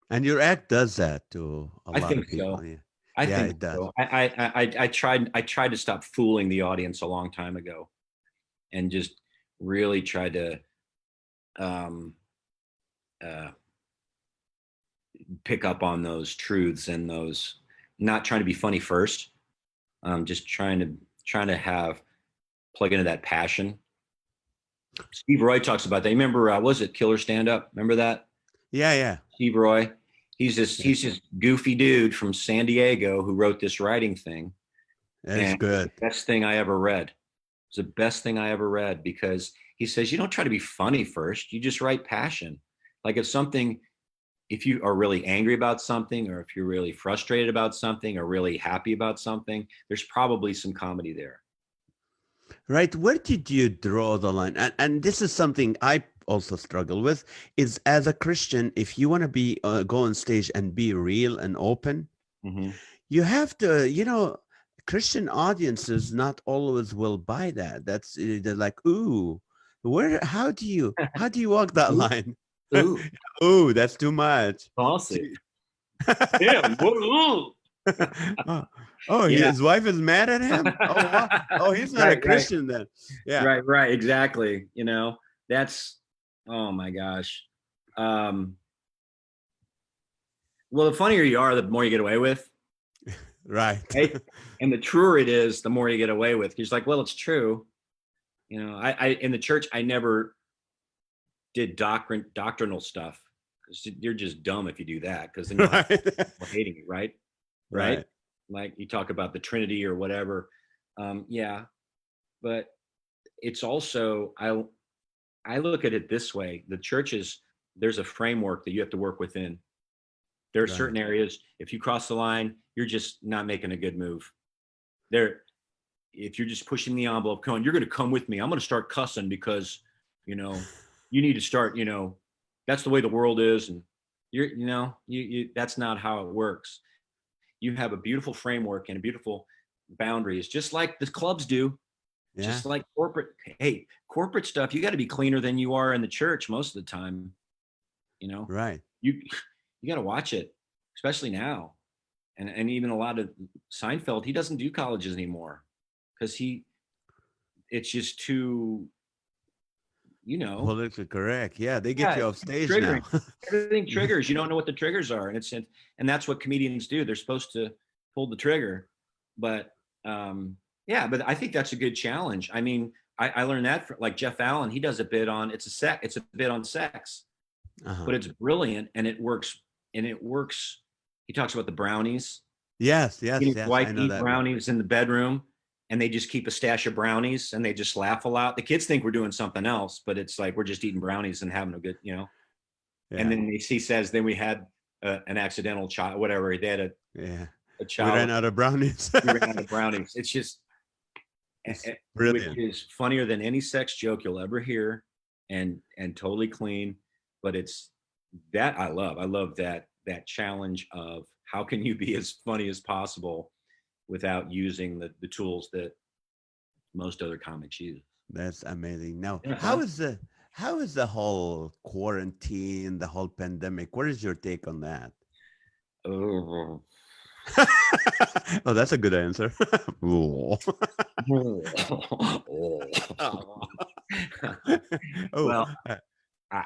And your act does that to a lot of people. So. Yeah. I think it does. So. I tried to stop fooling the audience a long time ago, and just really tried to pick up on those truths and those, not trying to be funny first, just trying to have plug into that passion. Steve Roy talks about that. You remember, was it Killer Stand Up? Remember that? Yeah. Steve Roy. He's this goofy dude from San Diego who wrote this writing thing. That is And good. best thing I ever read. It's the best thing I ever read because he says you don't try to be funny first. You just write passion. Like if you are really angry about something, or if you're really frustrated about something, or really happy about something, there's probably some comedy there. Right. Where did you draw the line? And this is something I also struggle with is as a Christian, if you want to be go on stage and be real and open, Mm-hmm. you have to, Christian audiences not always will buy that. They're like, ooh, how do you walk that Ooh, line? ooh, Ooh, that's too much. saucy. Yeah. Whoa. oh, oh, Yeah. his wife is mad at him. Oh, wow. Oh, he's not a Right, right, Christian then. Yeah. right. Exactly. That's, oh my gosh. Um, well, the funnier you are, the more you get away with, Right. right? And the truer it is, the more you get away with. He's like, well, it's true. I in the church, I never did doctrinal stuff because you're just dumb if you do that, because then you'll have Right. people hating you, right? Right. Right. Like you talk about the Trinity or whatever. Yeah, but it's also I look at it this way: the churches, there's a framework that you have to work within. There are Right. certain areas, if you cross the line, you're just not making a good move. There, if you're just pushing the envelope, you're going to come with me. I'm going to start cussing because, you know, you need to start. That's the way the world is, and that's not how it works. You have a beautiful framework and a beautiful boundaries, just like the clubs do, Yeah. just like corporate. Hey, corporate stuff, you got to be cleaner than you are in the church most of the time. You know, Right. you you got to watch it, especially now, and even a lot of Seinfeld. He doesn't do colleges anymore because it's just too, you know, Politically correct. Yeah, they get yeah, you it's off stage now. triggering. Everything triggers. You don't know what the triggers are, and that's what comedians do. They're supposed to pull the trigger, but yeah, but I think that's a good challenge. I mean, I learned that from, like, Jeff Allen. He does a bit on it's a bit on sex, Uh-huh. but it's brilliant and it works. And it works. He talks about the brownies. Yes, He yes, and his yes. wife I know eat that one. brownies in the bedroom, and they just keep a stash of brownies and they just laugh a lot. The kids think we're doing something else, but it's like we're just eating brownies and having a good. And Yeah. then he says, then we had an accidental child, whatever. They had Yeah. a We ran child. out of brownies. We ran out of brownies. It's just, It's which brilliant. is funnier than any sex joke you'll ever hear, and totally clean. But it's that I love. I love that challenge of how can you be as funny as possible without using the tools that most other comics use. That's amazing. Now, Uh-huh. how is the whole quarantine, the whole pandemic? What is your take on that? Oh. Oh, that's a good answer. Ooh. Oh. Oh, Well, I,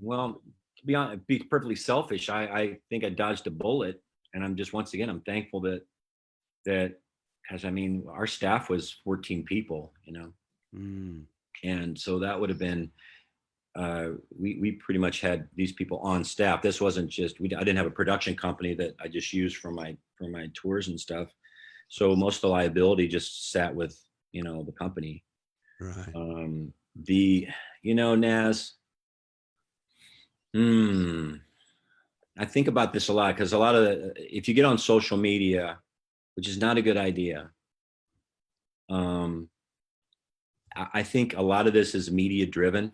well, to be honest, be perfectly selfish, I think I dodged a bullet, and I'm just, once again, I'm thankful that because I mean our staff was 14 people, mm, and so that would have been we pretty much had these people on staff. This wasn't just I didn't have a production company that I just used for my tours and stuff. So most of the liability just sat with the company. right. The Naz, I think about this a lot because a lot of if you get on social media, which is not a good idea, I think a lot of this is media driven.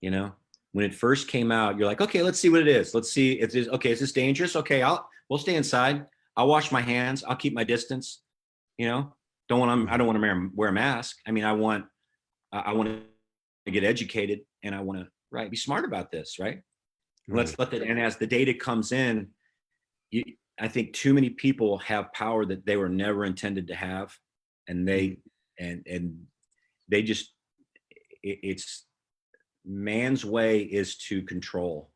When it first came out, you're like, okay, let's see what it is. Let's see if this, okay, is this dangerous? Okay, we'll stay inside. I'll wash my hands. I'll keep my distance. You know, I don't want to wear a mask. I mean, I want to get educated, and I want to be smart about this, right? Right. And as the data comes in, I think too many people have power that they were never intended to have, and Mm, and they just it's man's way is to control,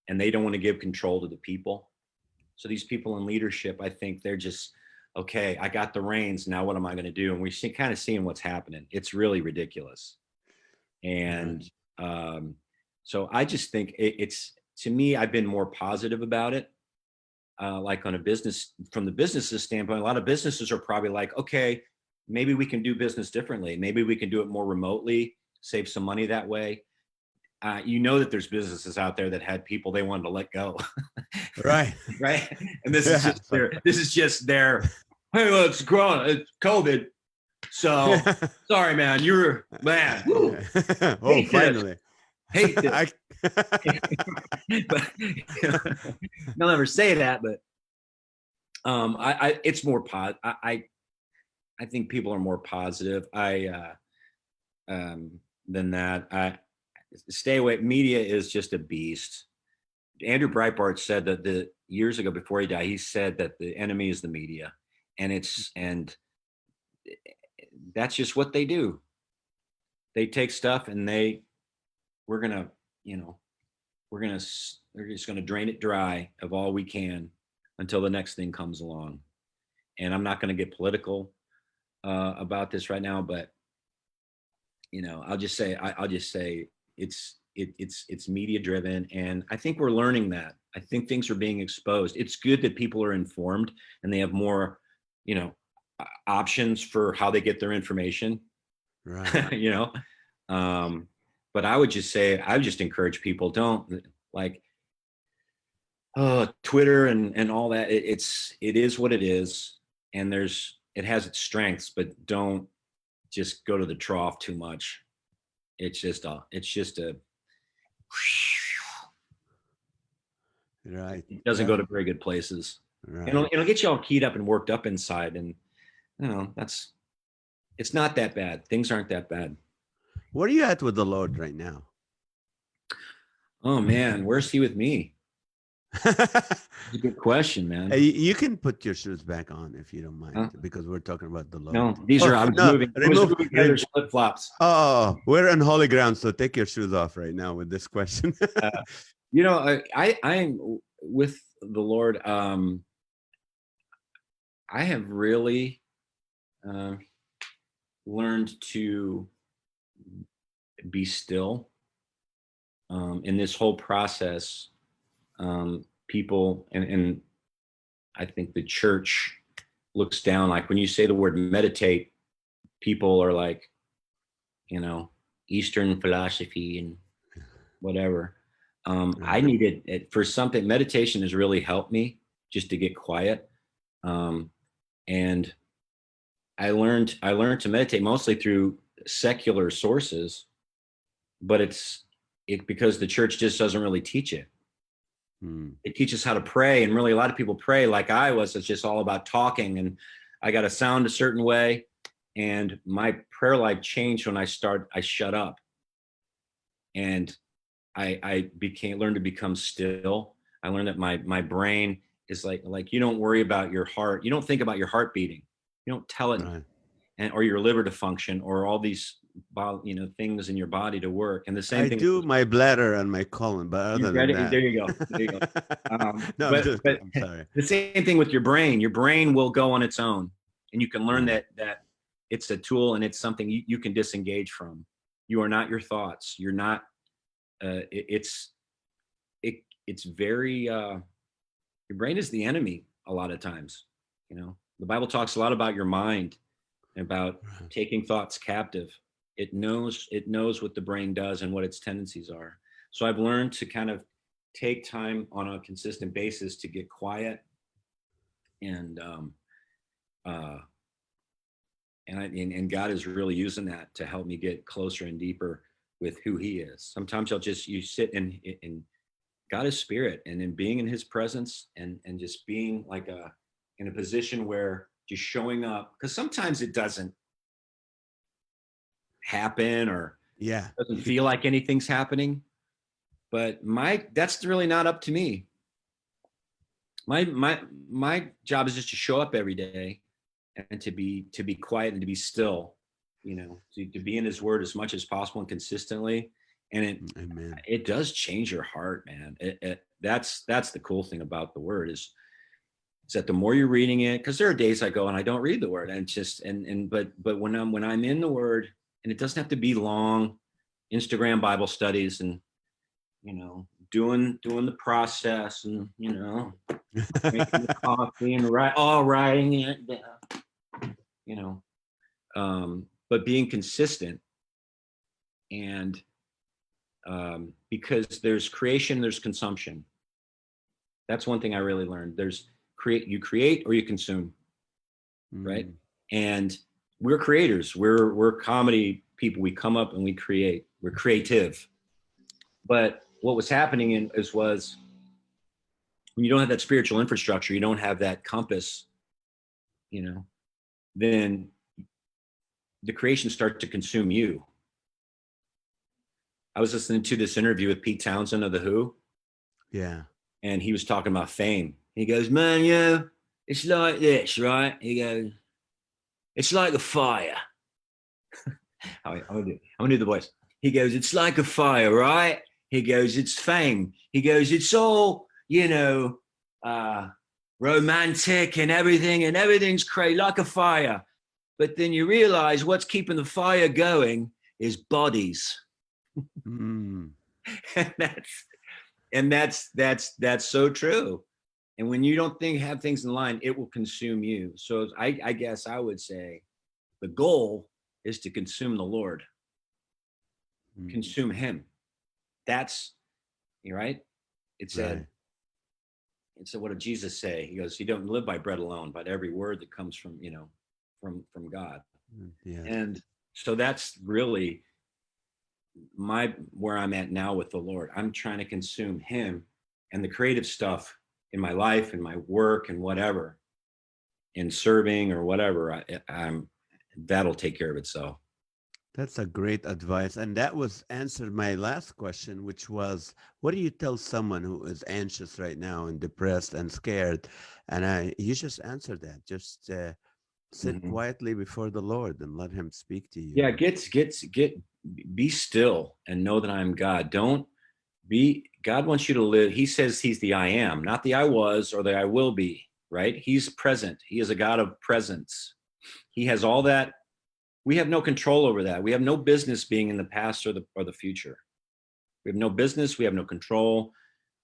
and they don't want to give control to the people. So these people in leadership, I think they're just, okay, I got the reins. Now what am I going to do? And we're kind of seeing what's happening. It's really ridiculous. And right. so I just think it's, to me, I've been more positive about it. like on a business, from the business's standpoint, a lot of businesses are probably like, okay, maybe we can do business differently. Maybe we can do it more remotely, save some money that way. You know that there's businesses out there that had people they wanted to let go. Right. Right. And this is just their, hey, well, it's COVID. So sorry, man, you're man. Woo, Oh, finally. hate this. But, they'll never say that, but it's more I think people are more positive. Than that. I stay away. Media is just a beast. Andrew Breitbart said that years ago before he died, he said that the enemy is the media, and that's just what they do. They take stuff and they're just gonna drain it dry of all we can until the next thing comes along. And I'm not gonna get political about this right now, but I'll just say it's media driven, and I think we're learning that. I think things are being exposed. It's good that people are informed and they have more, options for how they get their information. Right. But I would just encourage people, don't like Twitter and all that. It is what it is, and it has its strengths, but don't just go to the trough too much. It's just a right. It doesn't go to very good places. Right. It'll get you all keyed up and worked up inside, and it's not that bad. Things aren't that bad. Where are you at with the Lord right now? Oh man, where's he with me? That's a good question, man. You can put your shoes back on if you don't mind, because we're talking about the Lord. No, these are I'm moving Heather's flip flops. Oh, we're on holy ground, so take your shoes off right now with this question. I'm with the Lord. I have really learned to be still in this whole process. People and I think the church looks down, like when you say the word meditate, people are like, Eastern philosophy and whatever. I needed it for something. Meditation has really helped me just to get quiet. And I learned to meditate mostly through secular sources, but it's because the church just doesn't really teach it. It teaches how to pray, and really a lot of people pray like I was. It's just all about talking, and I got to sound a certain way. And my prayer life changed when I shut up, and I learned to become still. I learned that my brain is like you don't worry about your heart. You don't think about your heart beating. You don't tell it, right. or your liver to function, or all these things in your body to work. And the same thing. I do my bladder and my colon, but other than that, there you go. No, but I'm sorry. The same thing with your brain. Your brain will go on its own, and you can learn that it's a tool and it's something you can disengage from. You are not your thoughts. You're not. It's very. Your brain is the enemy a lot of times. The Bible talks a lot about your mind, about taking thoughts captive. It knows what the brain does and what its tendencies are. So I've learned to kind of take time on a consistent basis to get quiet, and God is really using that to help me get closer and deeper with who He is. Sometimes you sit and God is spirit, and in being in His presence and just being like in a position where just showing up, because sometimes it doesn't happen, or doesn't feel like anything's happening, but that's really not up to me. My job is just to show up every day and to be quiet and to be still, to be in His word as much as possible and consistently. And it does change your heart, man. That's the cool thing about the word is that the more you're reading it, because there are days I go and I don't read the word, and it's just but when I'm in the word, and it doesn't have to be long Instagram Bible studies and doing the process, and making the coffee and writing it down, but being consistent. And because there's creation, there's consumption. That's one thing I really learned. You create or you consume, right? And we're creators. We're comedy people. We come up and we create. We're creative. But what was happening was when you don't have that spiritual infrastructure, you don't have that compass, then the creation starts to consume you. I was listening to this interview with Pete Townsend of The Who. Yeah. And he was talking about fame. He goes, man, it's like this, right? He goes, it's like a fire. I'm gonna do the voice. He goes, it's like a fire, right? He goes, it's fame. He goes, it's all, romantic and everything's crazy, like a fire. But then you realize what's keeping the fire going is bodies. And that's so true. And when you don't have things in line, it will consume you. So I guess I would say the goal is to consume the Lord, consume him. That's right. It said, what did Jesus say? He goes, you don't live by bread alone, but every word that comes from God. Yeah. And so that's really where I'm at now with the Lord. I'm trying to consume him and the creative stuff in my life and my work and whatever, in serving or whatever. That'll take care of itself. That's a great advice. And that was answered my last question, which was, what do you tell someone who is anxious right now and depressed and scared? And you just answered that. Just sit quietly before the Lord and let him speak to you. Yeah, be still and know that I'm God. God wants you to live. He says he's the I am, not the I was or the I will be, right? He's present. He is a God of presence. He has all that. We have no control over that. We have no business being in the past or the future. We have no business. We have no control.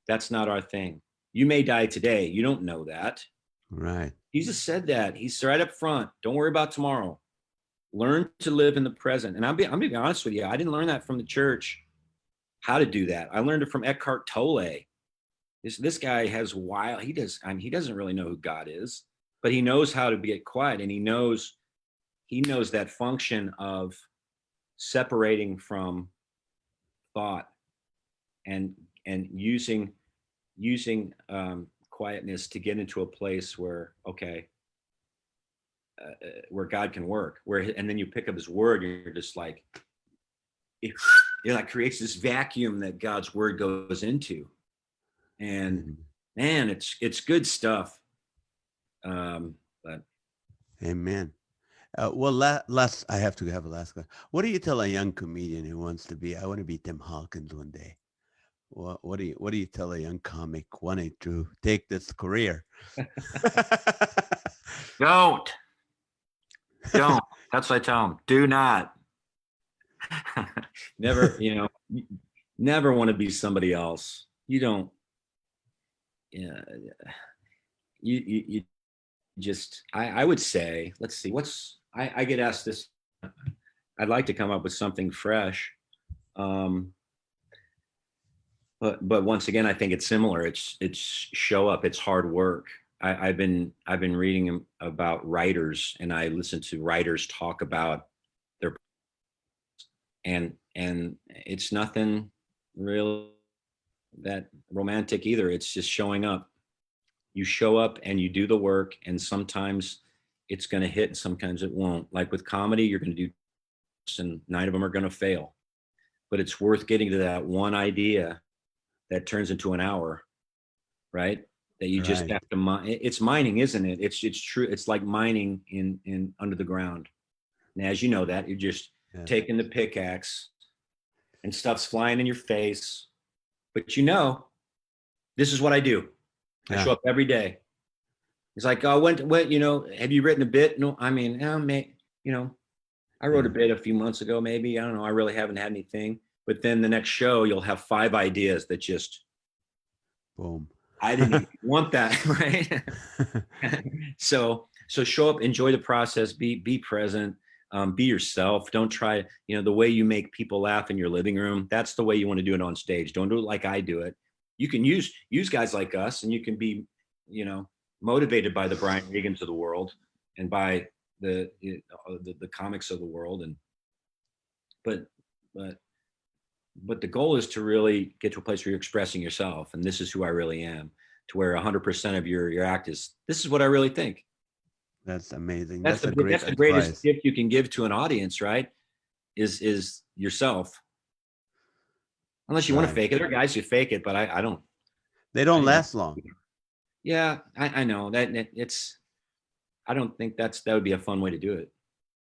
That's not our thing. You may die today. You don't know that. Right. Jesus said that. He's right up front. Don't worry about tomorrow. Learn to live in the present. And I'm being honest with you. I didn't learn that from the church, how to do that. I learned it from Eckhart Tolle. This guy has he doesn't really know who God is, but he knows how to get quiet, and he knows that function of separating from thought and using quietness to get into a place where God can work, and then you pick up his word, you're just like, it like creates this vacuum that God's word goes into. And man, it's good stuff. But amen. Well, I have to have a last question. What do you tell a young comedian who wants to be? I want to be Tim Hawkins one day. What do you tell a young comic wanting to take this career? Don't. That's what I tell them. Do not. Never want to be somebody else. You don't. Yeah. You just. I would say. Let's see. I get asked this. I'd like to come up with something fresh. But once again, I think it's similar. It's show up. It's hard work. I've been reading about writers, and I listen to writers talk about their, and it's nothing real that romantic either. It's just showing up. You show up and you do the work, and sometimes it's going to hit and sometimes it won't. Like with comedy, you're going to do, and 9 of them are going to fail, but it's worth getting to that one idea that turns into an hour, right? That you just have to mine. It's mining, isn't it? It's true. It's like mining in under the ground. And as you know that, you're just taking the pickaxe and stuff's flying in your face. But this is what I do. I show up every day. It's like, oh, have you written a bit? No, I mean, I wrote a bit a few months ago, maybe. I don't know. I really haven't had anything. But then the next show, you'll have 5 ideas that just Boom. I didn't even want that, right? So show up, enjoy the process, be present, be yourself. Don't try, the way you make people laugh in your living room, that's the way you want to do it on stage. Don't do it like I do it. You can use guys like us, and you can be, motivated by the Brian Regans of the world and by the comics of the world. And but the goal is to really get to a place where you're expressing yourself, and this is who I really am, to where 100% of your act is, this is what I really think. That's amazing. That's the greatest advice. gift you can give to an audience, right? Is yourself. Unless you want to fake it. There are guys who fake it, but I don't. They don't last long. Yeah, I know that I don't think that would be a fun way to do it.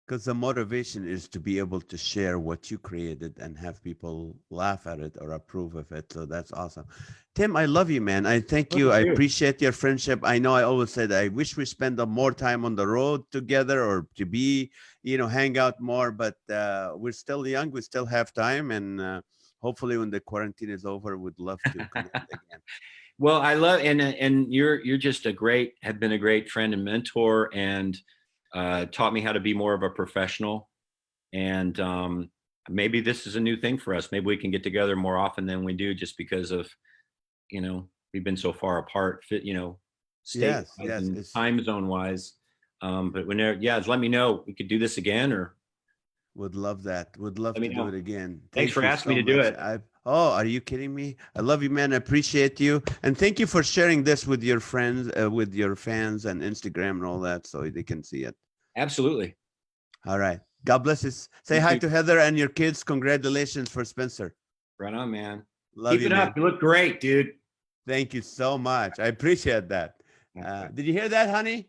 Because the motivation is to be able to share what you created and have people laugh at it or approve of it. So that's awesome. Tim, I love you, man. I thank you. I appreciate your friendship. I know I always said I wish we spend more time on the road together, or to be, hang out more, but we're still young. We still have time. And hopefully when the quarantine is over, we'd love to connect again. Well, I love, and you're just have been a great friend and mentor, and taught me how to be more of a professional. And maybe this is a new thing for us. Maybe we can get together more often than we do, just because of, we've been so far apart, state and time zone wise. But just let me know. We could do this again, or. Would love that. Would love to do it again. Thanks for asking me to do it. Are you kidding me? I love you, man. I appreciate you. And thank you for sharing this with your friends, with your fans, and Instagram and all that, so they can see it. Absolutely. All right. God bless you. Say hi to Heather and your kids. Congratulations for Spencer. Right on, man. Love you, Keep it up. You look great, dude. Thank you so much. I appreciate that. Did you hear that, honey?